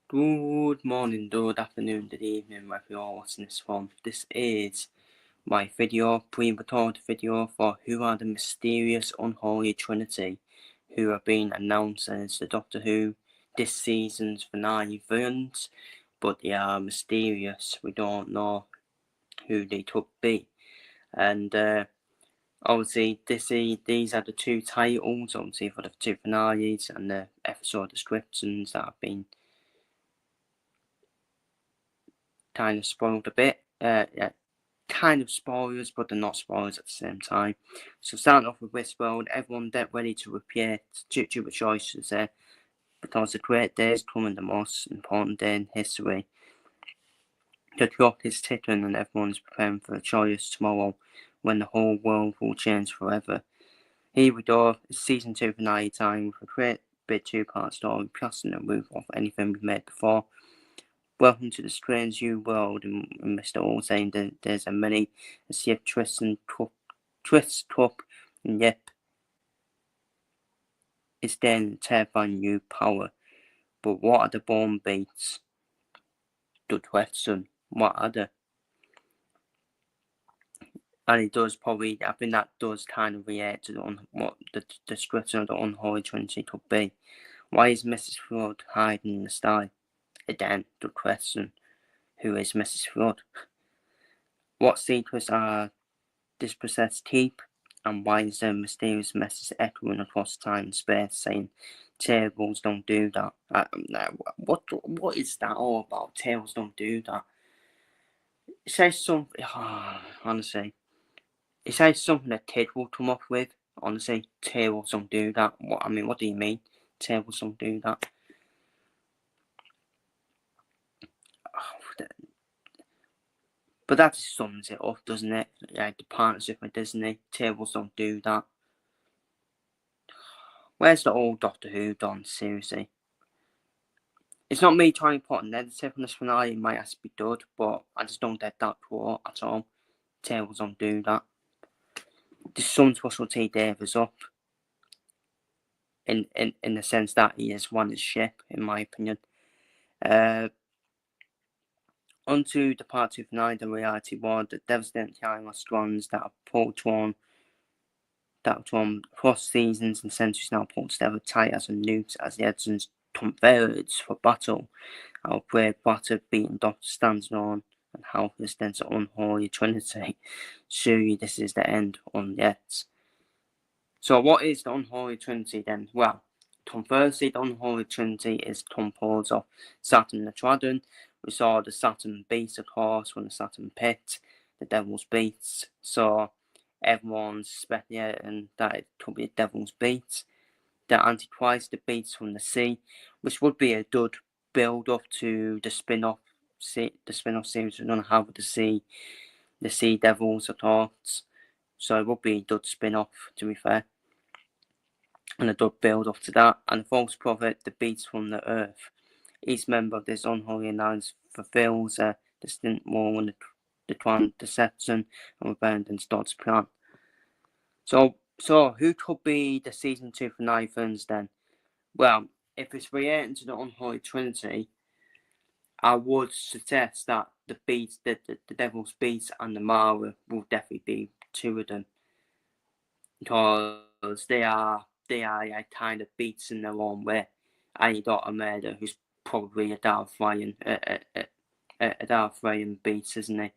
Good morning, good afternoon, good evening, wherever you're watching this from. This is my video, pre-recorded video for who are the mysterious Unholy Trinity who have been announced as the Doctor Who this season's finale villains, but they are mysterious. We don't know who they could be. And obviously, these are the two titles, obviously, for the two finales and the episode descriptions that have been kind of spoiled a bit. Kind of spoilers, but they're not spoilers at the same time. So starting off with Westworld, everyone get ready to repair due to choices there, because the great day is coming, the most important day in history. The clock is ticking and everyone's preparing for a choice tomorrow when the whole world will change forever. Here we go, it's season 2 finale time with a great big two-part story, casting a roof off anything we've made before. Welcome to the strange new world, and Mr. All saying that there's a many, a sea of twists up, and yep, it's there in terrifying new power. But what are the born beats? Good question. What are they? And it does probably, I think that does kind of react to what the description of the Unholy Trinity could be. Why is Mrs. Flood hiding in the sky? Again, good question. Who is Mrs. Flood? What secrets are this process keep? And why is there a mysterious message echoing across time and space saying tables don't do that? What is that all about? Tables don't do that. It says something, honestly, it says something a kid will come up with. Honestly, tables don't do that. What do you mean? Tables don't do that. But that just sums it up, doesn't it? Like the partnership with Disney, tables don't do that. Where's the old Doctor Who done? Seriously. It's not me trying to put a negative on this finale, it might have to be good, but I just don't get that quote at all. Tables don't do that. This sums Russell T Davies up in the sense that he has won his ship, in my opinion. Onto the part 2 finale, the reality war, the devastating timeless strands that are torn across seasons and centuries now pulled together tight as a newt as the Edsons converge for battle. Our brave battered beaten Doctor stands on and helpless then to Unholy Trinity. Surely this is the end yet. So what is the Unholy Trinity then? Well, firstly, the Unholy Trinity is composed of Saturn the Dragon. We saw the Saturn Beast, of course, from the Saturn Pit, the Devil's Beats. So everyone's speculating that it could be a Devil's Beat. The Antichrist, the Beats from the Sea, which would be a good build up to the spin-off series we're going to have with the Sea Devils, of course. So it would be a good spin-off, to be fair. And a good build-up to that. And the False Prophet, the Beats from the Earth. Each member of this Unholy Alliance fulfills a distinct role in the Grand Deception and abandons God's plan. So who could be the Season 2 finale villains then? Well, if it's relating to the Unholy Trinity, I would suggest that the Devil's Beats and the Mara will definitely be two of them, because they are like kind of beats in their own way. And you got a murder who's probably a Darth Ryan beats, isn't he?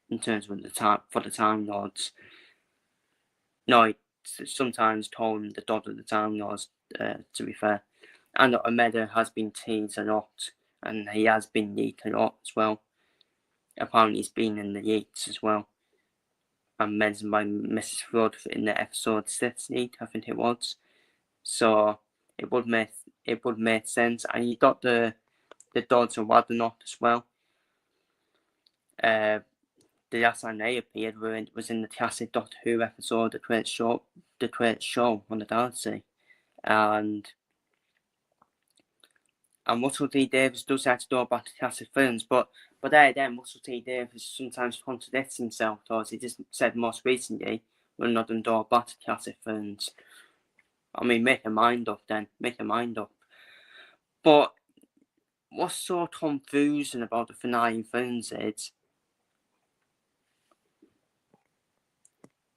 In terms of the Time Lords. No, he sometimes called him the God of the Time Lords, to be fair. And Omega has been teased a lot, and he has been leaked a lot as well. Apparently he's been in the leaks as well. And mentioned by Mrs. Flood in the episode 6 leak, I think it was. So it would make sense. And you got the Dodds of Wadenoth as well. The last time they appeared was in the classic Doctor Who episode, The Great Show on the Galaxy. And Russell T Davies does have to go back to classic films, but then Russell T Davies sometimes contradicts himself, because he just said most recently we're not going to go back to classic films. I mean, make your mind up then. Make your mind up. But what's so confusing about the finale films is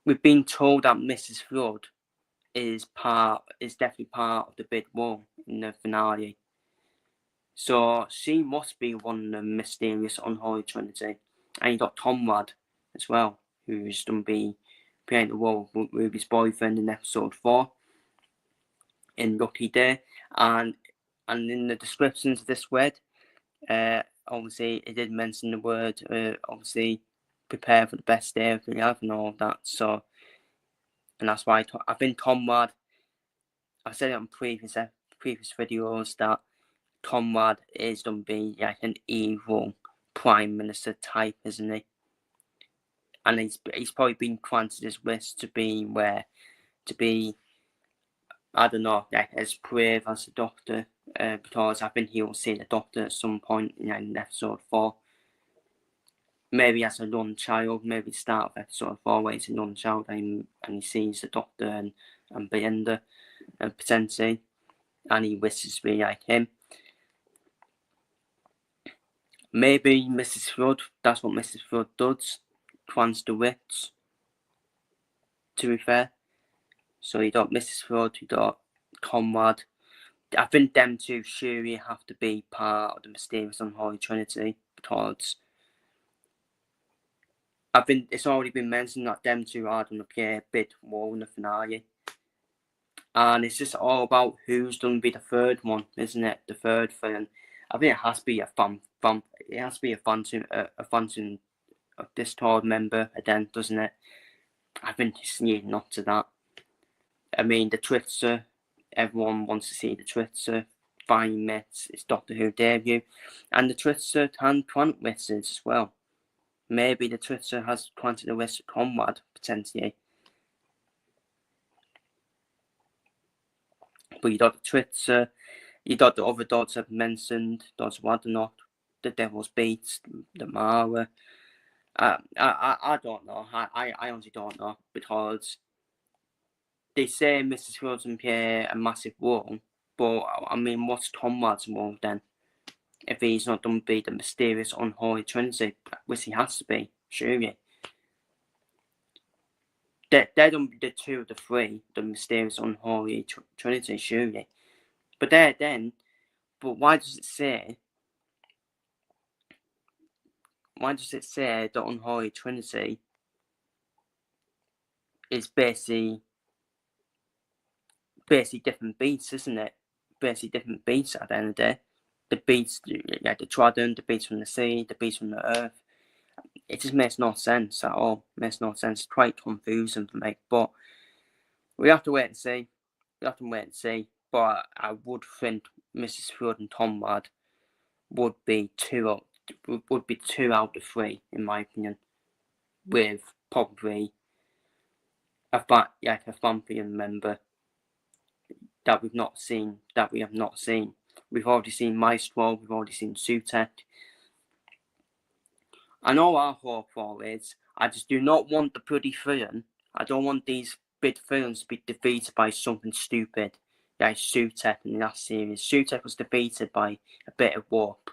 we've been told that Mrs. Flood is definitely part of the big war in the finale. So she must be one of the mysterious unholy Trinity. And you got Tomrad as well, who's done be playing the role of Ruby's boyfriend in episode 4 in Lucky Day. And in the descriptions of this word, obviously it did mention the word obviously prepare for the best day of the life and all of that. So, and that's why I think Tomrad, I've said it on previous videos that Conrad is going to be like an evil prime minister type, isn't he? And he's probably been granted his wish to be I don't know, like as brave as the Doctor, because I think he will see the Doctor at some point in episode 4. Maybe as a young child, maybe start of episode 4 where he's a young child and he sees the Doctor and Belinda potentially, and he wishes to be like him. Maybe Mrs. Flood, that's what Mrs. Flood does, grants the wits, to be fair. So you got Mrs. Flood, you got Conrad. I think them two surely have to be part of the mysterious unholy Trinity, because I think it's already been mentioned that them two are going to play a big role in the finale. And it's just all about who's going to be the third one, isn't it? The third film. I think it has to be a Phantom of Discord member again, doesn't it? I think it's leading up to that. I mean, the Twitter, everyone wants to see the Twitter. Finally met its Doctor Who debut. And the Twitter can grant wishes as well. Maybe the Twitter has granted a wish to Conrad, potentially. But you got the Twitter, you got the other dots I've mentioned, dots of Waddenok, the Devil's Beats, the Mara. I don't know. I honestly don't know, because they say Mrs. Fields and Pierre a massive role, but I mean, what's Conrad's role then? If he's not going to be the mysterious unholy Trinity, which he has to be, surely. They're going to be the two of the three, the mysterious unholy Trinity, surely. But why does it say the unholy Trinity is basically different beasts, isn't it? Basically different beasts at the end of the day. The beasts, like the Trodden, the beasts from the sea, the beasts from the earth. It just makes no sense at all. It makes no sense. It's quite confusing for me. But we have to wait and see. But I would think Mrs. Flood and Tomrad would be two out of 3, in my opinion, with probably a Vampire member that we have not seen. We've already seen Maestro, we've already seen Sutek. I know our hope for is, I just do not want the bloody film. I don't want these big films to be defeated by something stupid, like Sutek in that series. Sutek was defeated by a bit of warp.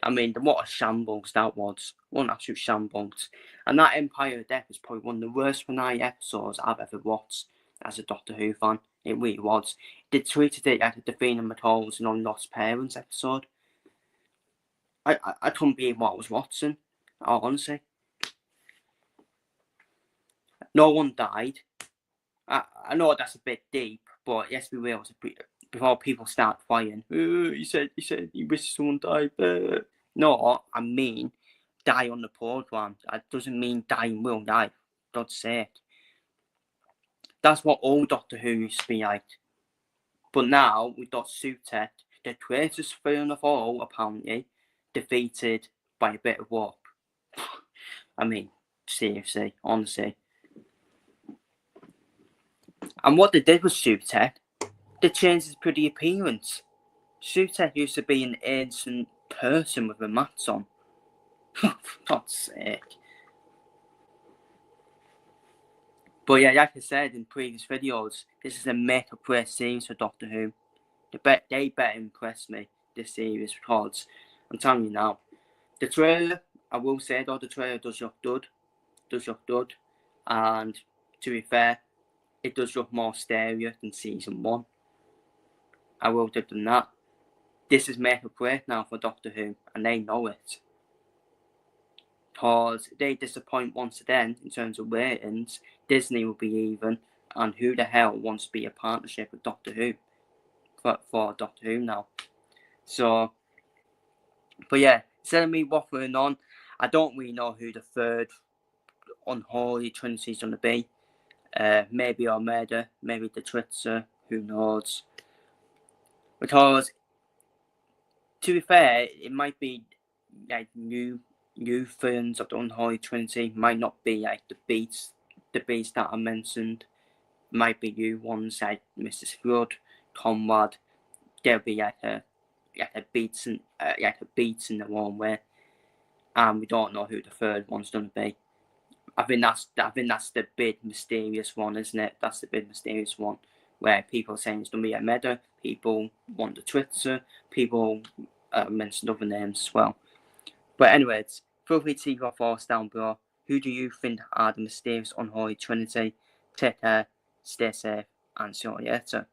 I mean, what a shambles that was. What an absolute shambles. And that Empire of Death is probably one of the worst finale episodes I've ever watched as a Doctor Who fan. It really was. They treated it like a Davina McCall's Lost Parents episode. I couldn't believe what I was watching, honestly. No one died. I know that's a bit deep, but let's be real. Before people start crying, he said he wishes someone died. No, I mean die on the program. That doesn't mean die in real life. God's sake. That's what all Doctor Who used to be like. But now we've got Sutek, the greatest villain of all, apparently, defeated by a bit of warp. I mean, seriously, honestly. And what they did with Sutek, they changed his pretty appearance. Sutek used to be an innocent person with a mask on. For God's sake. But yeah, like I said in previous videos, this is a make or break series for Doctor Who. They better impress me. this series, because I'm telling you now, the trailer, I will say though, the trailer does look good, and to be fair, it does look more scarier than season 1. I will give them that. This is make or break now for Doctor Who, and they know it. Because they disappoint once again in terms of ratings, Disney will be even, and who the hell wants to be a partnership with Doctor Who for Doctor Who now? So, but yeah, instead of me waffling on, I don't really know who the third Unholy Trinity is going to be. Maybe Almeida, maybe the Tritzer, who knows? Because, to be fair, it might be like new fans of the Unholy Trinity, might not be like the beats that I mentioned. Might be new ones like Mr. Scrud, Conrad. There'll be like a beats in the one way, and we don't know who the third one's gonna be. I think that's the big mysterious one, isn't it? That's the big mysterious one where people are saying it's gonna be a Meta. People want the Twitter. People mentioned other names as well. But anyways, feel free to leave your thoughts down below. Who do you think are the mysterious Unholy Trinity? Take care, stay safe, and see you later.